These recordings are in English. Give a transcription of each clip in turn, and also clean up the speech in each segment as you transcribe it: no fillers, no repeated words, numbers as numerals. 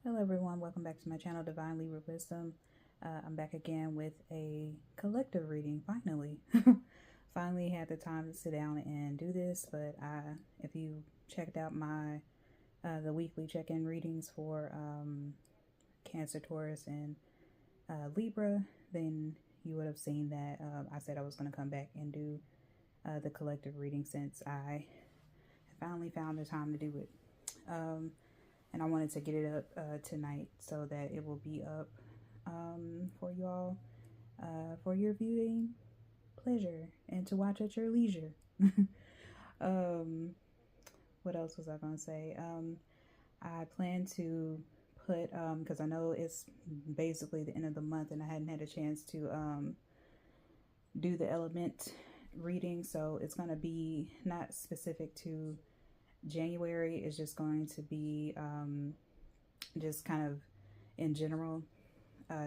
Hello everyone, welcome back to my channel, Divine Libra Wisdom. I'm back again with a collective reading, finally. Finally had the time to sit down and do this, but if you checked out my the weekly check-in readings for Cancer, Taurus, and Libra, then you would have seen that I said I was going to come back and do the collective reading since I finally found the time to do it. And I wanted to get it up tonight so that it will be up for you all for your viewing pleasure and to watch at your leisure. What else was I going to say? I plan to put, because I know it's basically the end of the month and I hadn't had a chance to do the element reading, so it's going to be not specific to January. Is just going to be just kind of in general,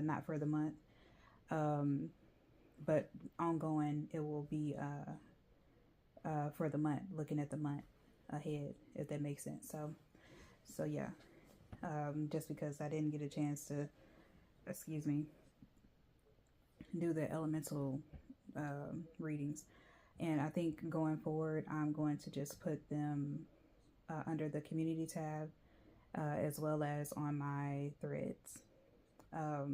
not for the month, but ongoing. It will be for the month, looking at the month ahead, if that makes sense. So yeah, just because I didn't get a chance to, do the elemental readings, and I think going forward I'm going to just put them under the community tab, as well as on my threads. I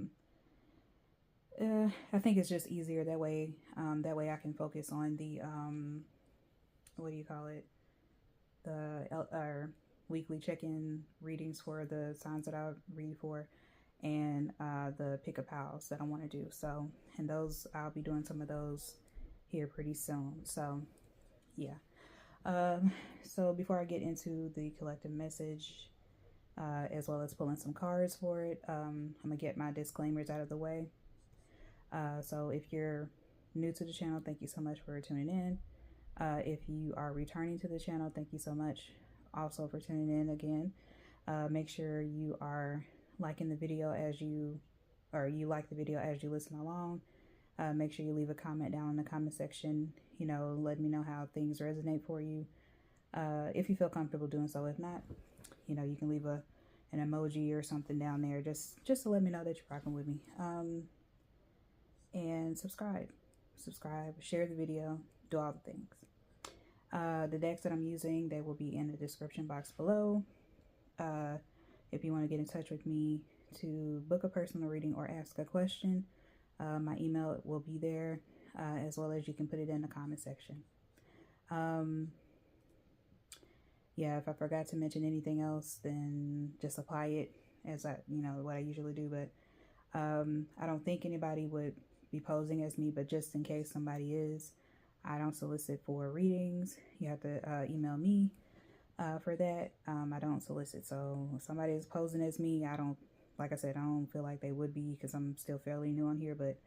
think it's just easier that way. That way I can focus on the what do you call it, the weekly check-in readings for the signs that I read for, and the pick-a-pals that I want to do. So, and those, I'll be doing some of those here pretty soon. So yeah. So before I get into the collective message, as well as pulling some cards for it, I'm gonna get my disclaimers out of the way. So if you're new to the channel, thank you so much for tuning in. If you are returning to the channel, thank you so much also for tuning in again. Make sure you are liking the video as you like the video as you listen along. Make sure you leave a comment down in the comment section, let me know how things resonate for you, if you feel comfortable doing so. If not, you can leave an emoji or something down there just to let me know that you're rocking with me. And subscribe, share the video, do all the things. The decks that I'm using, they will be in the description box below. If you want to get in touch with me to book a personal reading or ask a question, my email will be there, as well as you can put it in the comment section. Yeah, if I forgot to mention anything else, then just apply it as what I usually do. But I don't think anybody would be posing as me, but just in case somebody is, I don't solicit for readings. You have to email me for that. I don't solicit. So if somebody is posing as me, like I said, I don't feel like they would be, because I'm still fairly new on here. But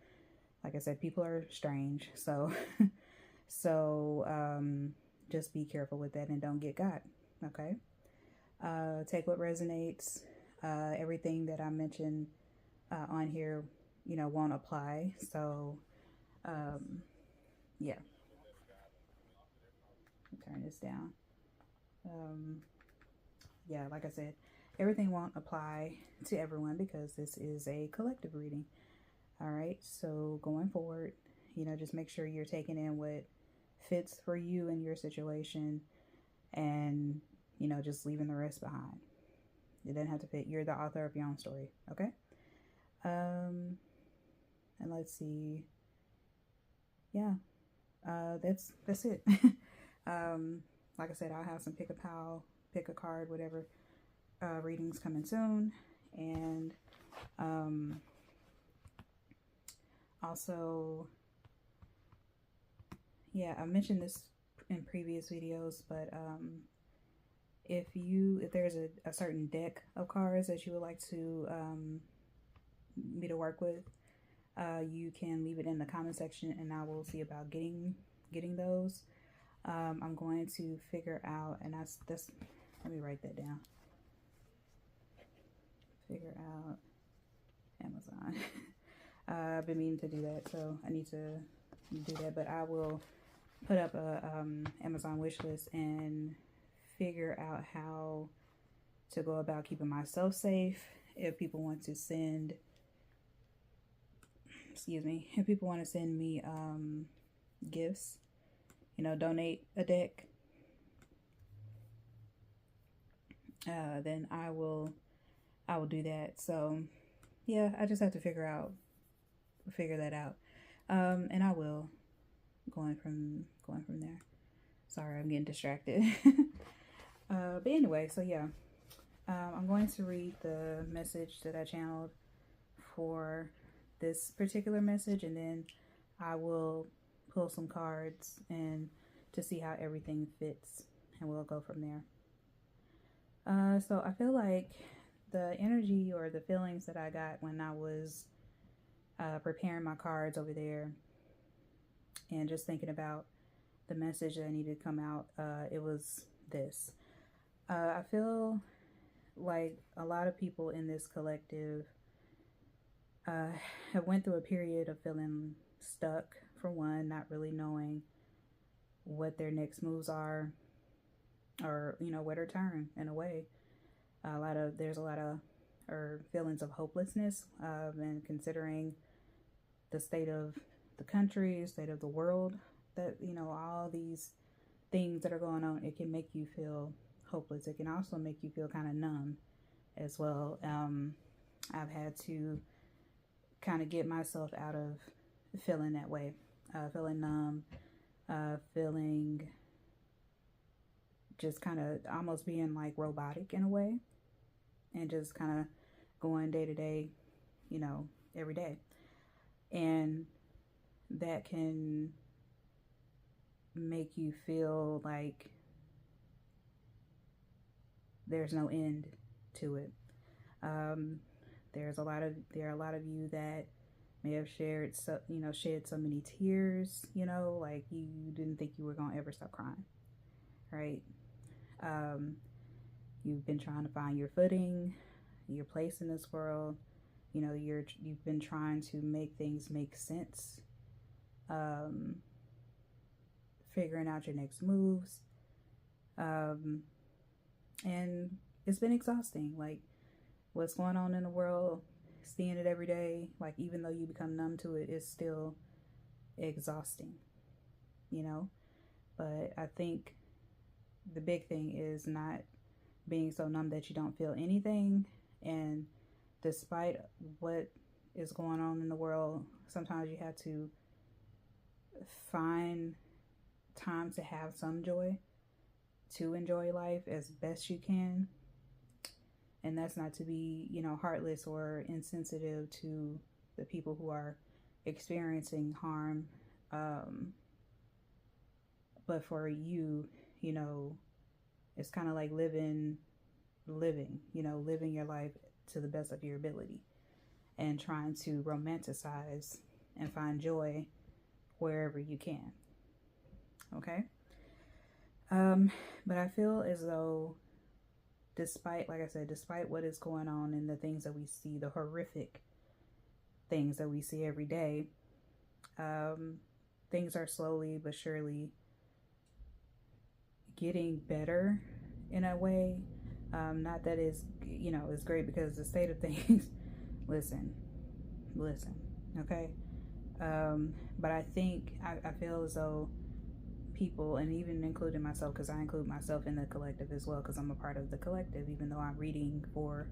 like I said, people are strange. So just be careful with that and don't get got. Okay. Take what resonates. Everything that I mentioned on here, won't apply. So yeah. Turn this down. Yeah, like I said, everything won't apply to everyone because this is a collective reading. All right, so going forward, just make sure you're taking in what fits for you and your situation, and just leaving the rest behind. It doesn't have to fit. You're the author of your own story. Okay. And let's see. Yeah, that's it. Like I said, I'll have some pick a card, whatever, readings coming soon. And also, yeah, I mentioned this in previous videos, but if there's a certain deck of cards that you would like to me to work with, you can leave it in the comment section and I will see about getting those. I'm going to figure out, and that's let me write that down. Figure out Amazon. I've been meaning to do that, so I need to do that. But I will put up a Amazon wish list and figure out how to go about keeping myself safe if people want to send, excuse me, if people want to send me gifts, you know, donate a deck, then I will do that. So yeah, I just have to figure that out. And I will, going from there. Sorry, I'm getting distracted. But anyway, so yeah, I'm going to read the message that I channeled for this particular message, and then I will pull some cards and to see how everything fits, and we'll go from there. So I feel like the energy or the feelings that I got when I was preparing my cards over there and just thinking about the message that needed to come out, it was this. I feel like a lot of people in this collective have went through a period of feeling stuck, for one, not really knowing what their next moves are, or, you know, where to turn in a way. There's a lot of feelings of hopelessness, and considering the state of the country, state of the world, that, you know, all these things that are going on, it can make you feel hopeless. It can also make you feel kind of numb as well. I've had to kind of get myself out of feeling that way, feeling numb, feeling just kind of almost being like robotic in a way, and just kind of going day to day, you know, every day. And that can make you feel like there's no end to it. There are a lot of you that may have shed so many tears, you know, like you didn't think you were gonna ever stop crying, right? You've been trying to find your footing, your place in this world. You know, you've been trying to make things make sense, figuring out your next moves, and it's been exhausting. Like, what's going on in the world, seeing it every day, like, even though you become numb to it, it's still exhausting, you know. But I think the big thing is not being so numb that you don't feel anything. And despite what is going on in the world, sometimes you have to find time to have some joy, to enjoy life as best you can. And that's not to be, you know, heartless or insensitive to the people who are experiencing harm. But for you, you know, it's kind of like living, you know, living your life to the best of your ability, and trying to romanticize and find joy wherever you can. Okay. But I feel as though, despite, like I said, despite what is going on and the things that we see, the horrific things that we see every day, things are slowly but surely getting better in a way. Not that it's, you know, it's great, because the state of things, listen, okay? But I think, I feel as though people, and even including myself, because I include myself in the collective as well, because I'm a part of the collective, even though I'm reading for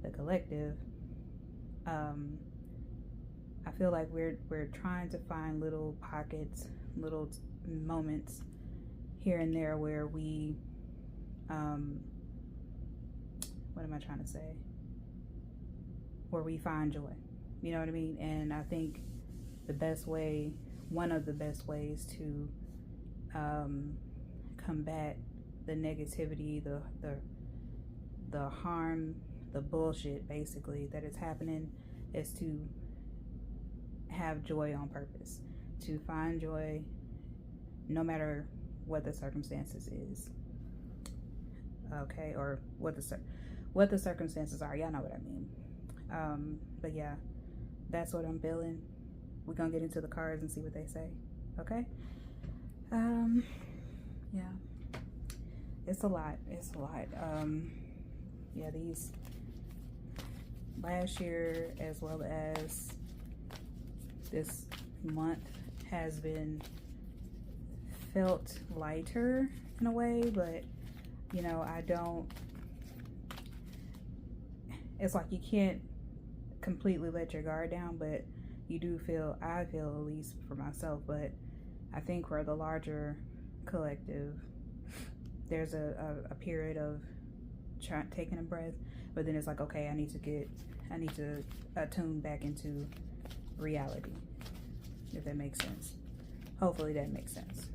the collective. I feel like we're trying to find little pockets, little moments here and there where we, what am I trying to say? Where we find joy, you know what I mean? And I think the best way, one of the best ways to combat the negativity, the harm, the bullshit, basically, that is happening, is to have joy on purpose, to find joy no matter what the circumstances is, okay, or what the circumstances are. Y'all know what I mean. But yeah, that's what I'm feeling. We're gonna get into the cards and see what they say, okay? Yeah, it's a lot. Yeah, last year as well as this month has been felt lighter in a way, but you know, it's like you can't completely let your guard down, but you do feel, I feel, at least for myself, but I think for the larger collective, there's a period of taking a breath, but then it's like, okay, I need to tune back into reality, if that makes sense. Hopefully that makes sense.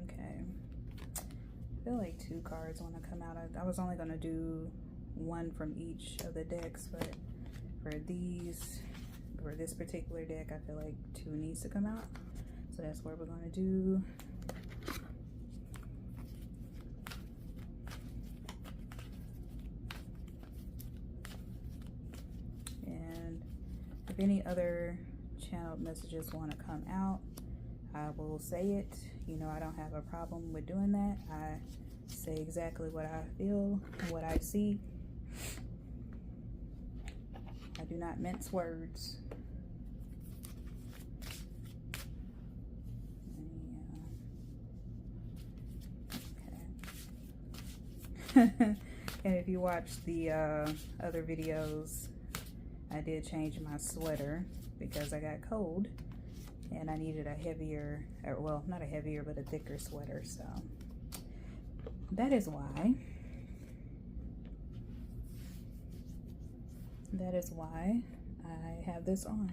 Okay, I feel like 2 cards want to come out. I was only going to do 1 from each of the decks, but for this particular deck, I feel like 2 needs to come out, so that's what we're going to do. And if any other channeled messages want to come out, I will say it. You know, I don't have a problem with doing that. I say exactly what I feel and what I see. I do not mince words. Okay. And if you watch the other videos, I did change my sweater because I got cold and I needed a heavier, well, not a heavier, but a thicker sweater. So that is why. That is why I have this on.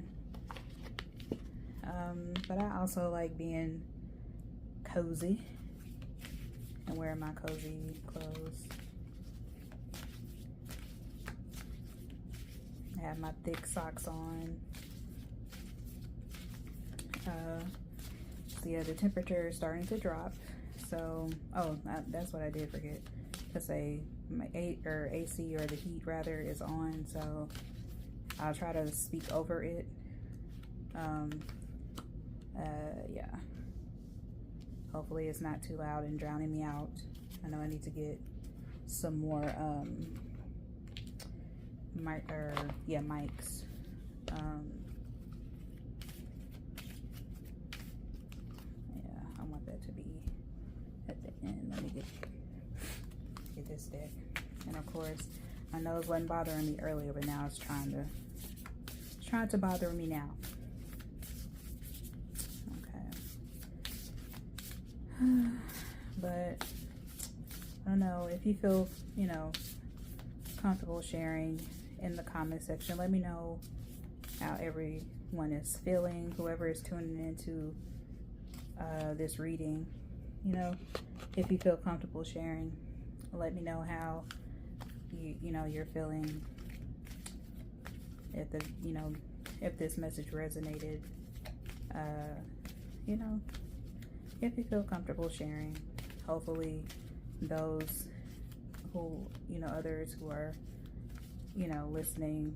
But I also like being cozy and wearing my cozy clothes. I have my thick socks on. So yeah, the temperature is starting to drop. So, that's what I did forget to say. My AC, or the heat rather, is on, so I'll try to speak over it. Yeah. Hopefully it's not too loud and drowning me out. I know I need to get some more mics. Yeah, I want that to be at the end. Let me get this deck. And of course, my nose wasn't bothering me earlier, but now it's trying to bother me now. Okay. But I don't know, if you feel, you know, comfortable sharing in the comment section, let me know how everyone is feeling, whoever is tuning into this reading. You know, if you feel comfortable sharing, let me know how you're feeling, if this message resonated. If you feel comfortable sharing, hopefully those who, others who are, listening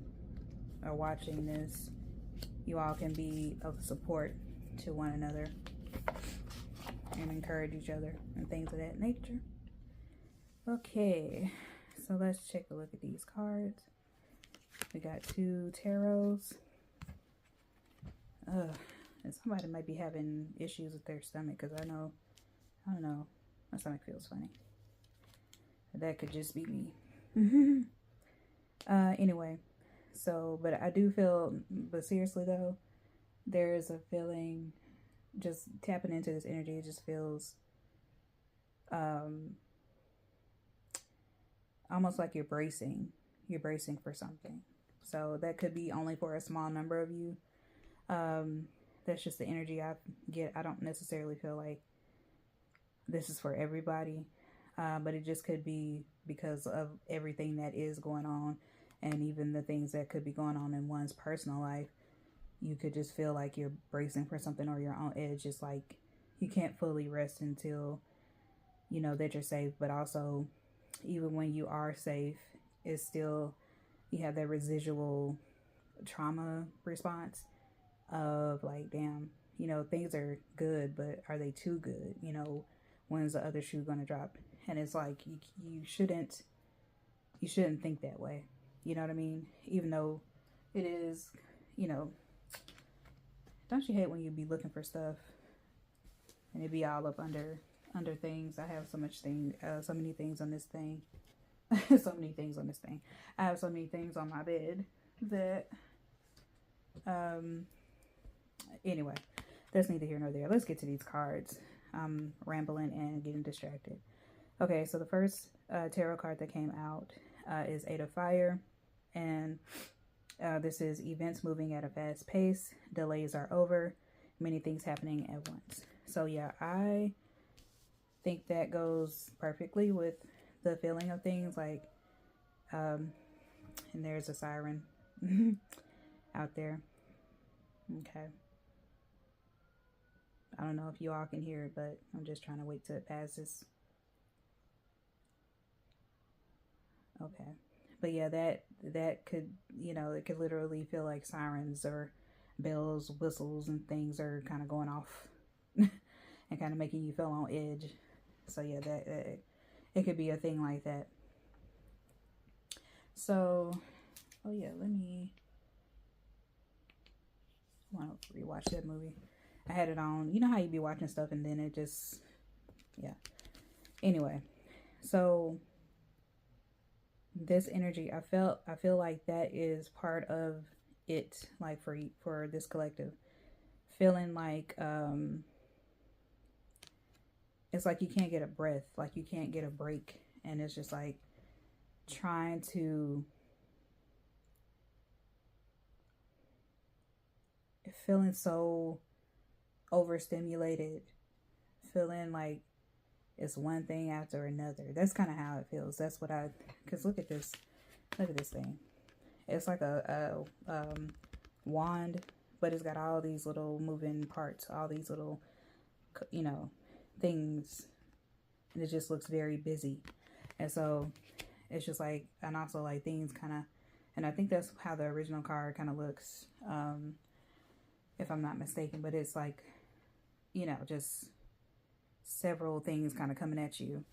or watching this, you all can be of support to one another and encourage each other and things of that nature. Okay, so let's take a look at these cards. We got 2 tarots. And somebody might be having issues with their stomach, because I don't know, my stomach feels funny. That could just be me. Anyway, so, but I do feel, but seriously though, there's a feeling, just tapping into this energy, it just feels almost like you're bracing for something. So that could be only for a small number of you. That's just the energy I get. I don't necessarily feel like this is for everybody, but it just could be because of everything that is going on, and even the things that could be going on in one's personal life. You could just feel like you're bracing for something, or you're on edge, just like you can't fully rest until that you're safe. But also, even when you are safe, it's still, you have that residual trauma response of like, damn, you know, things are good, but are they too good? You know, when's the other shoe gonna drop? And it's like you shouldn't think that way. You know what I mean? Even though it is, you know, don't you hate when you be looking for stuff and it be all up under things? I have so many things on this thing. So many things on this thing. I have so many things on my bed that anyway, that's neither here nor there. Let's get to these cards. I'm rambling and getting distracted. Okay, so the first tarot card that came out is Eight of Fire, and this is events moving at a fast pace, delays are over, many things happening at once. So yeah, I think that goes perfectly with the feeling of things. Like and there's a siren out there. Okay, I don't know if you all can hear it, but I'm just trying to wait till it passes. Okay, but yeah, that could, you know, it could literally feel like sirens or bells, whistles, and things are kind of going off and kind of making you feel on edge. So yeah, that it could be a thing like that. So, oh yeah, I want to rewatch that movie. I had it on. You know how you be watching stuff and then it just, yeah. Anyway, so this energy, I feel like that is part of it, like for this collective, feeling like it's like you can't get a breath, like you can't get a break, and it's just like trying to, feeling so overstimulated, feeling like it's one thing after another. That's kind of how it feels. That's what because look at this thing. It's like a wand, but it's got all these little moving parts, all these little, you know, things, and it just looks very busy. And so it's just like, and also like things kind of, and I think that's how the original card kind of looks, if I'm not mistaken. But it's like, you know, just several things kind of coming at you,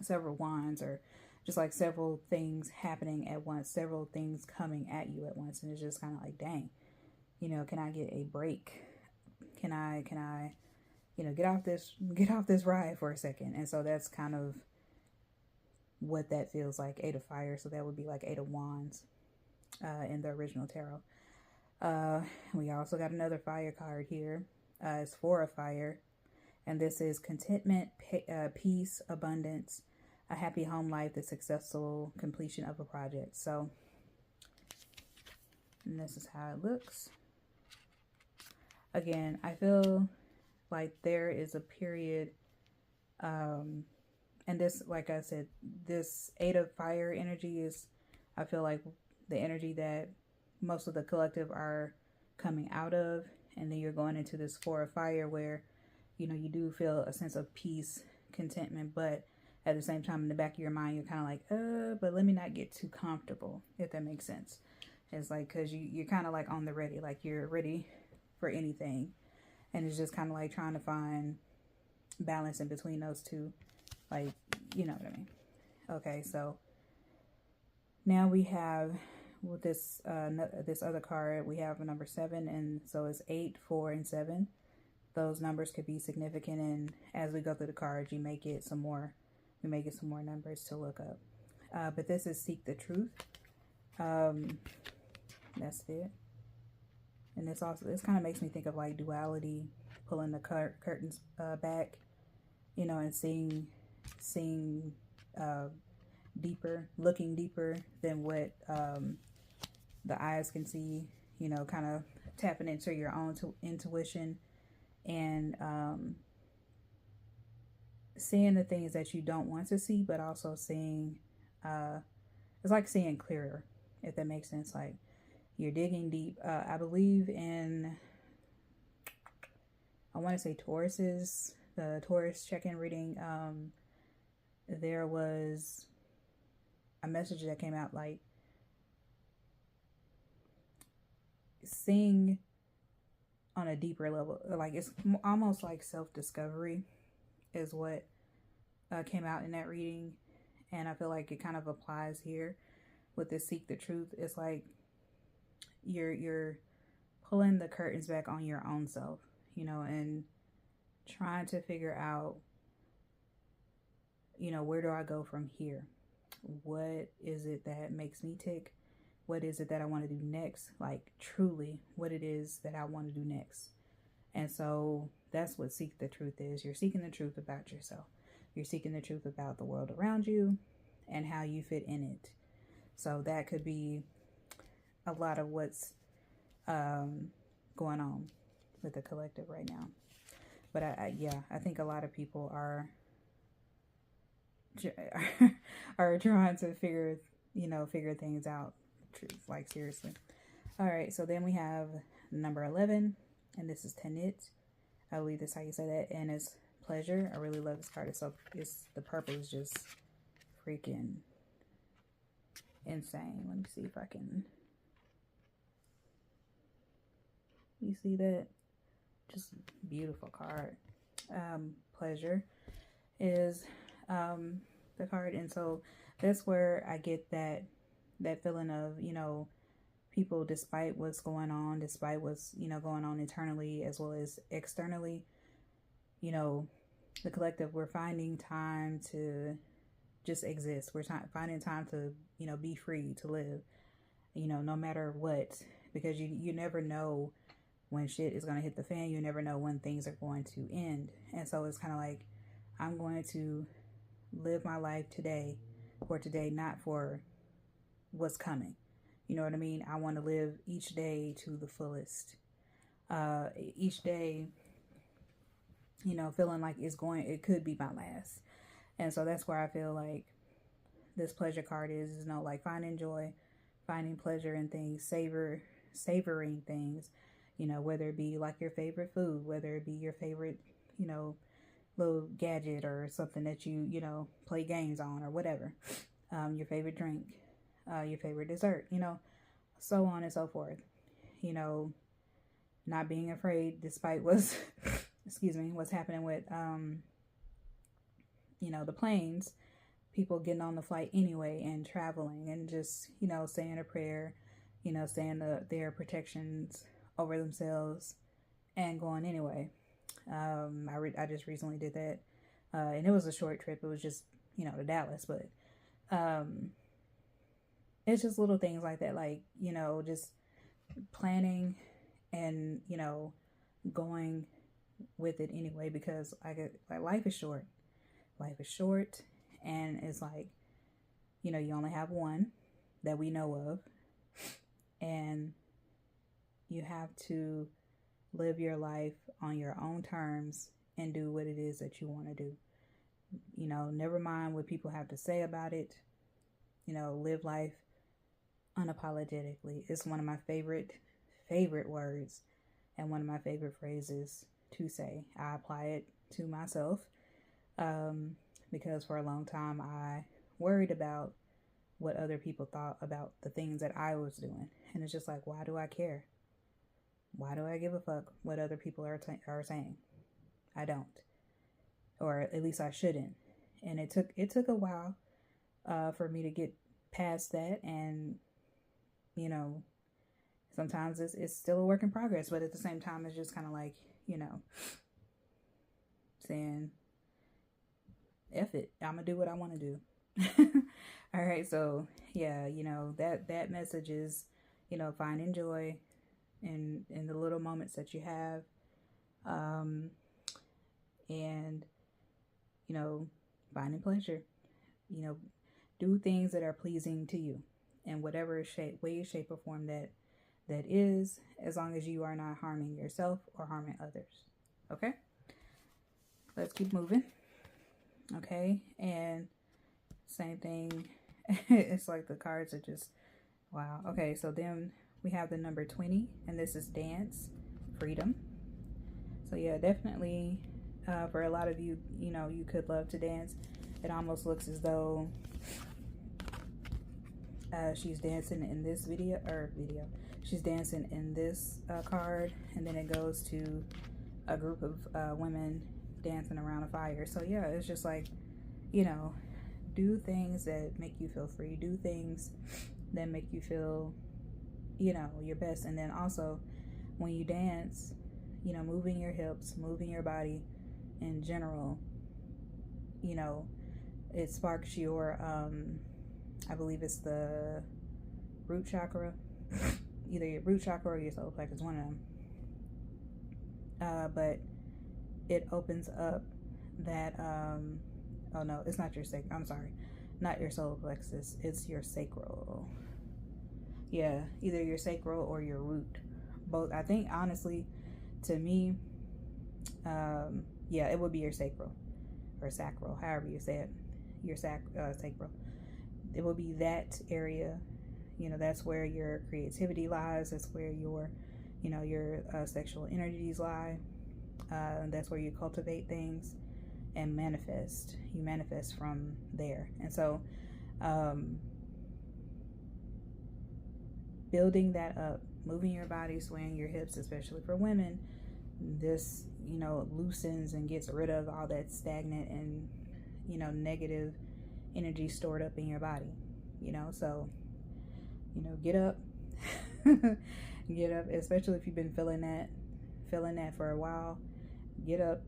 several wands, or just like several things happening at once, several things coming at you at once. And it's just kind of like, dang, you know, can I get a break? Can I, you know, get off this ride for a second? And so that's kind of what that feels like. Eight of Fire. So that would be like Eight of Wands in the original tarot. We also got another fire card here. It's Four of Fire. And this is contentment, peace, abundance, a happy home life, the successful completion of a project. So, and this is how it looks. Again, I feel like there is a period, and this, like I said, this Eight of Fire energy is, I feel like, the energy that most of the collective are coming out of. And then you're going into this Four of Fire where, you know, you do feel a sense of peace, contentment, but at the same time, in the back of your mind, you're kind of like, but let me not get too comfortable, if that makes sense. It's like, because you're kind of like on the ready, like you're ready for anything. And it's just kind of like trying to find balance in between those two. Like, you know what I mean? Okay, so now we have with this this other card, we have a number 7, and so it's 8, 4, and 7. Those numbers could be significant, and as we go through the cards, we may get some more numbers to look up. But this is Seek the Truth. That's it. And this kind of makes me think of like duality, pulling the curtains back, you know, and seeing deeper, looking deeper than what the eyes can see, you know, kind of tapping into your own intuition, and seeing the things that you don't want to see, but also seeing, it's like seeing clearer, if that makes sense. Like you're digging deep. I believe in, I want to say Taurus's, the Taurus check-in reading. There was a message that came out like seeing on a deeper level. Like it's almost like self-discovery is what came out in that reading. And I feel like it kind of applies here with this seek the truth. It's like you're pulling the curtains back on your own self, you know, and trying to figure out, you know, where do I go from here? What is it that makes me tick? What is it that I want to do next? Like truly what it is that I want to do next. And so that's what seek the truth is. You're seeking the truth about yourself. You're seeking the truth about the world around you and how you fit in it. So that could be a lot of what's going on with the collective right now. But I think a lot of people are trying to figure things out. Truth, like seriously. All right, so then we have number 11, and this is Tenit. I believe that's how you say that, and it's pleasure. I really love this card. It's the purple is just freaking insane. Let me see if I can. You see that? Just beautiful card. Pleasure is the card, and so that's where I get that feeling of, you know, people, despite what's going on, despite what's, you know, going on internally as well as externally, you know, the collective, we're finding time to just exist. We're finding time to, you know, be free to live, you know, no matter what, because you never know when shit is going to hit the fan. You never know when things are going to end. And so it's kind of like, I'm going to live my life today for today, not for what's coming. You know what I mean? I want to live each day to the fullest. Each day, you know, feeling like it could be my last. And so that's where I feel like this pleasure card is, you know, like finding joy, finding pleasure in things, savoring things, you know, whether it be like your favorite food, whether it be your favorite, you know, little gadget or something that you know, play games on or whatever, your favorite drink, your favorite dessert, you know, so on and so forth, you know, not being afraid despite what's, what's happening with, you know, the planes, people getting on the flight anyway and traveling and just, you know, saying a prayer, you know, saying their protections over themselves and going anyway. I just recently did that, and it was a short trip. It was just, you know, to Dallas, but it's just little things like that, like, you know, just planning and, you know, going with it anyway, because life is short. Life is short, and it's like, you know, you only have one that we know of, and you have to live your life on your own terms and do what it is that you want to do. You know, never mind what people have to say about it. You know, live life unapologetically. It's one of my favorite words and one of my favorite phrases to say. I apply it to myself because for a long time I worried about what other people thought about the things that I was doing. And it's just like, why do I care? Why do I give a fuck what other people are saying? I don't. Or at least I shouldn't. And it took a while for me to get past that. And, you know, sometimes it's still a work in progress. But at the same time, it's just kind of like, you know, saying, F it. I'm going to do what I want to do. All right. So, yeah, you know, that message is, you know, finding joy in the little moments that you have, and, you know, finding pleasure, you know, do things that are pleasing to you in whatever way, shape, or form that is, as long as you are not harming yourself or harming others. Okay, let's keep moving. Okay, and same thing. It's like the cards are just wow. Okay, so then we have the number 20, and this is dance, freedom. So yeah, definitely for a lot of you, you know, you could love to dance. It almost looks as though She's dancing in this video. She's dancing in this card, and then it goes to a group of women dancing around a fire. So yeah, it's just like, you know, do things that make you feel free. Do things that make you feel, you know, your best. And then also, when you dance, you know, moving your hips, moving your body in general, you know, it sparks your I believe it's the root chakra, either your root chakra or your solar plexus, one of them. But it opens up that oh no, it's not your I'm sorry, not your solar plexus, it's your sacral. Yeah, either your sacral or your root. Both. I think honestly, to me, yeah, it would be your sacral or sacral, however you say it. Your sacral. It will be that area. You know, that's where your creativity lies. That's where your, you know, your sexual energies lie. That's where you cultivate things and manifest. You manifest from there. And so, building that up, moving your body, swaying your hips, especially for women, this, you know, loosens and gets rid of all that stagnant and, you know, negative energy stored up in your body, you know. So, you know, get up. Get up, especially if you've been feeling that for a while. Get up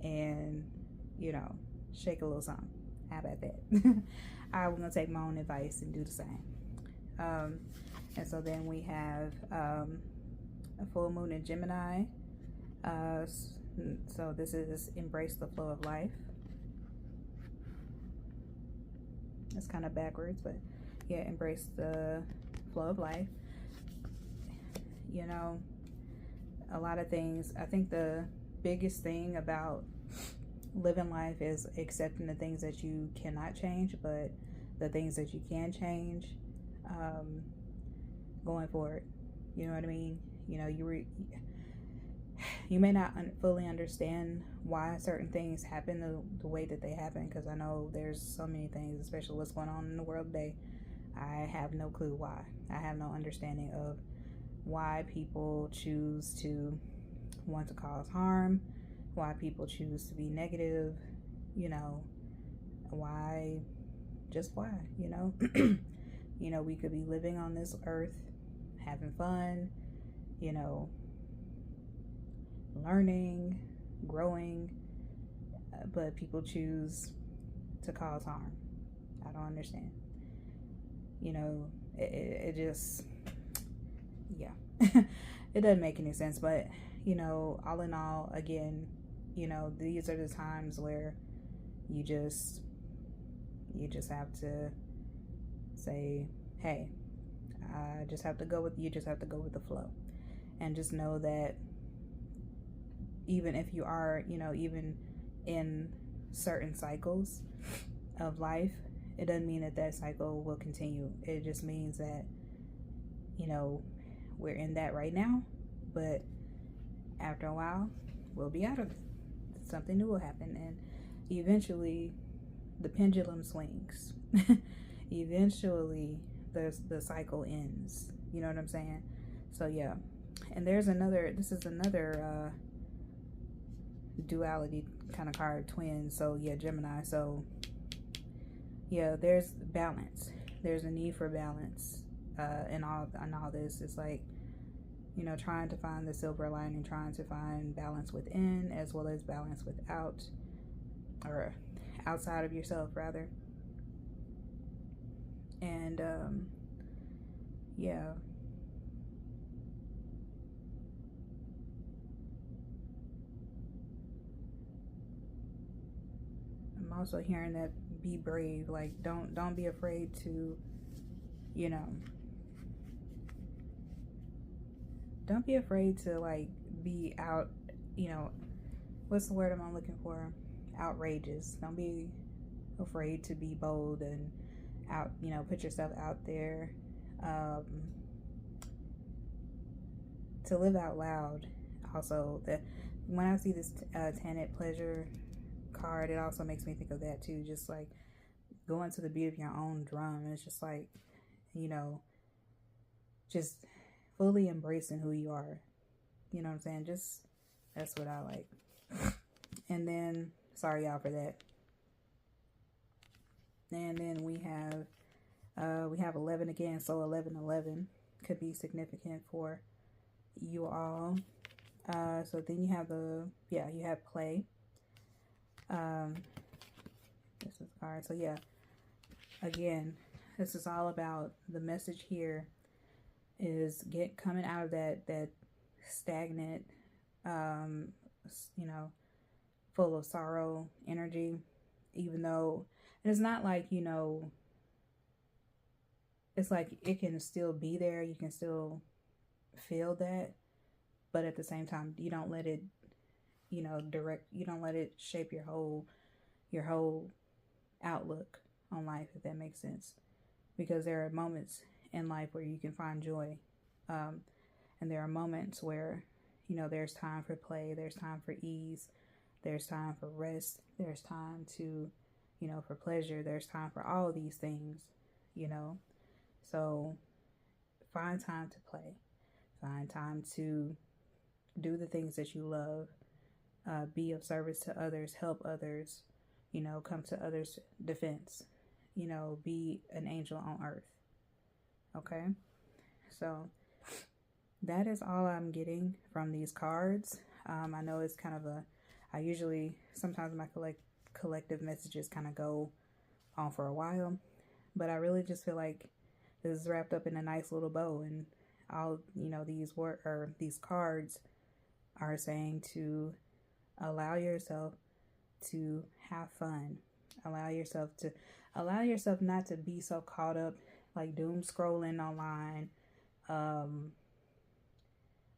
and, you know, shake a little something. How about that? I'm gonna take my own advice and do the same. And so then we have a full moon in Gemini. So this is embrace the flow of life. It's kind of backwards, but yeah, embrace the flow of life. You know, a lot of things. I think the biggest thing about living life is accepting the things that you cannot change, but the things that you can change, going forward. You know what I mean? You know, you may not fully understand why certain things happen the way that they happen, because I know there's so many things, especially what's going on in the world today. I have no clue why. I have no understanding of why people choose to want to cause harm, why people choose to be negative, you know, why, you know. You know, we could be living on this earth, having fun, you know, learning, growing, but people choose to cause harm. I don't understand. You know, it just, yeah. It doesn't make any sense. But, you know, all in all, again, you know, these are the times where you just have to say, hey, you just have to go with the flow, and just know that even if you are, you know, even in certain cycles of life, it doesn't mean that cycle will continue. It just means that, you know, we're in that right now, but after a while, we'll be out of it. Something new will happen, and eventually the pendulum swings. Eventually the cycle ends. You know what I'm saying? So yeah. And this is another duality kind of card, twin. So yeah, Gemini. So yeah, there's balance. There's a need for balance in all this. It's like, you know, trying to find the silver lining, trying to find balance within as well as balance without, or outside of yourself rather. And yeah. I'm also hearing that be brave. Like, don't be afraid to, you know, don't be afraid to, like, be out, you know, what's the word I'm looking for? Outrageous. Don't be afraid to be bold and out, you know, put yourself out there, to live out loud. Also, when I see this Tanit pleasure card, it also makes me think of that too. Just like going to the beat of your own drum. It's just like, you know, just fully embracing who you are. You know what I'm saying? Just, that's what I like. And then, sorry y'all for that. And then we have 11 again, so 11 could be significant for you all. So then you have you have play. This is card. So yeah, again, this is all about the message here is coming out of that stagnant, you know, full of sorrow energy, even though it's not like, you know, it's like it can still be there, you can still feel that, but at the same time you don't let it, you know, you don't let it shape your whole outlook on life, if that makes sense, because there are moments in life where you can find joy, and there are moments where, you know, there's time for play, there's time for ease, there's time for rest, there's time to, you know, for pleasure, there's time for all of these things, you know. So find time to play, find time to do the things that you love, be of service to others, help others, you know, come to others' defense, you know, be an angel on earth. Okay, so that is all I'm getting from these cards. I know it's kind of I usually, sometimes my collective messages kind of go on for a while, but I really just feel like this is wrapped up in a nice little bow, and all, you know, these cards are saying to allow yourself to have fun, allow yourself not to be so caught up, like doom scrolling online,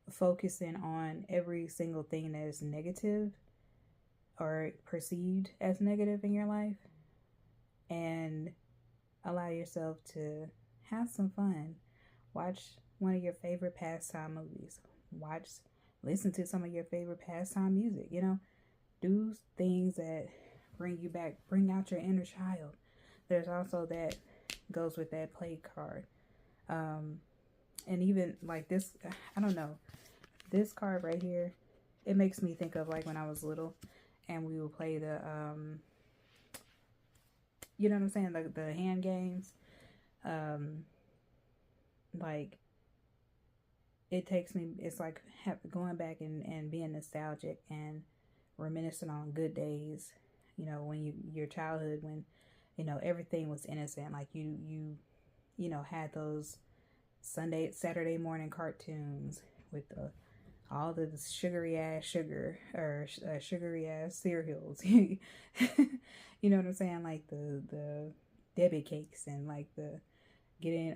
focusing on every single thing that is negative or perceived as negative in your life, and allow yourself to have some fun. Watch one of your favorite pastime movies. Listen to some of your favorite pastime music. You know, do things that bring you back, bring out your inner child. There's also that goes with that play card. And even like this, I don't know, this card right here, it makes me think of like when I was little and we would play the, you know what I'm saying? Like the hand games. Like it takes me, it's like going back and being nostalgic and reminiscing on good days, you know, when your childhood, when, you know, everything was innocent, like you know, had those Saturday morning cartoons with all the sugary ass cereals. You know what I'm saying? Like the Debbie cakes, and like the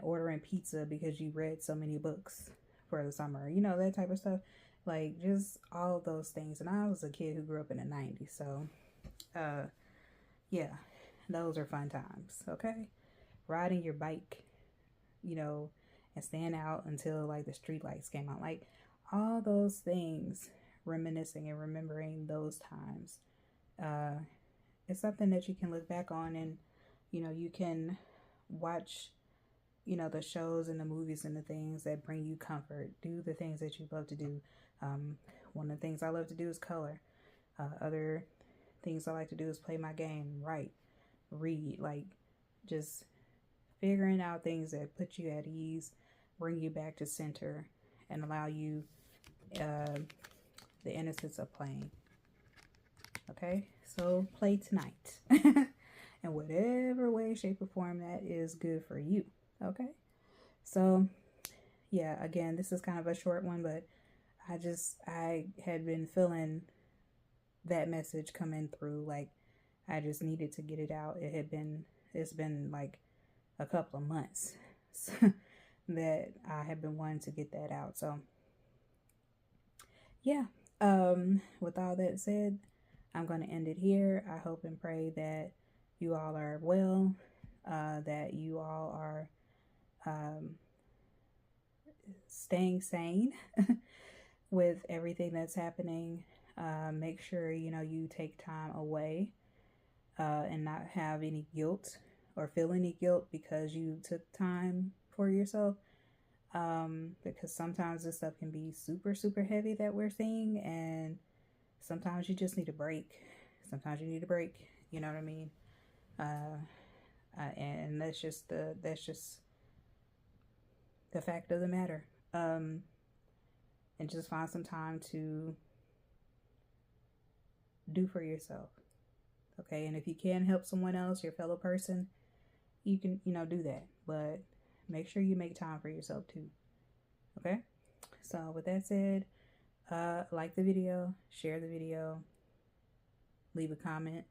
ordering pizza because you read so many books for the summer, you know, that type of stuff. Like just all of those things. And I was a kid who grew up in the 90s, so yeah, those are fun times. Okay, riding your bike, you know, and staying out until like the street lights came out, like all those things, reminiscing and remembering those times. It's something that you can look back on, and you know, you can watch, you know, the shows and the movies and the things that bring you comfort. Do the things that you love to do. One of the things I love to do is color. Other things I like to do is play my game, write, read, like just figuring out things that put you at ease, bring you back to center, and allow you the innocence of playing. Okay, so play tonight. In whatever way, shape, or form that is good for you. Okay, so yeah, again, this is kind of a short one, but I had been feeling that message coming through. Like I just needed to get it out. It's been like a couple of months that I have been wanting to get that out. So yeah, with all that said, I'm going to end it here. I hope and pray that you all are well, that you all are staying sane with everything that's happening. Make sure, you know, you take time away and not have any guilt or feel any guilt because you took time for yourself. Because sometimes this stuff can be super, super heavy that we're seeing, and sometimes you just need a break. Sometimes you need a break. You know what I mean? And that's just the fact of the matter. And just find some time to do for yourself. Okay, and if you can help someone else, your fellow person, you can, do that. But make sure you make time for yourself too. Okay? So with that said, like the video, share the video, leave a comment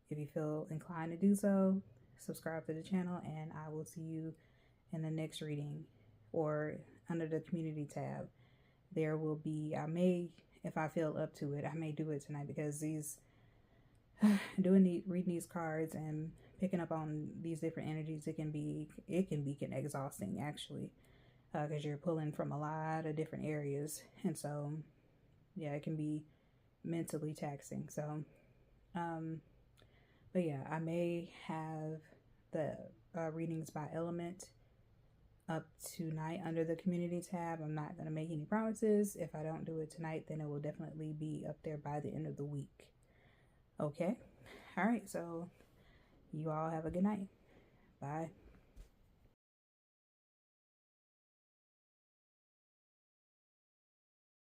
if you feel inclined to do so, subscribe to the channel, and I will see you in the next reading, or under the community tab. There will be, if I feel up to it, I may do it tonight, because reading these cards and picking up on these different energies, it can be exhausting, actually, because you're pulling from a lot of different areas, and so yeah, it can be mentally taxing. So but yeah, I may have the readings by element up tonight under the community tab. I'm not going to make any promises. If I don't do it tonight, then it will definitely be up there by the end of the week. Okay? All right, so you all have a good night. Bye.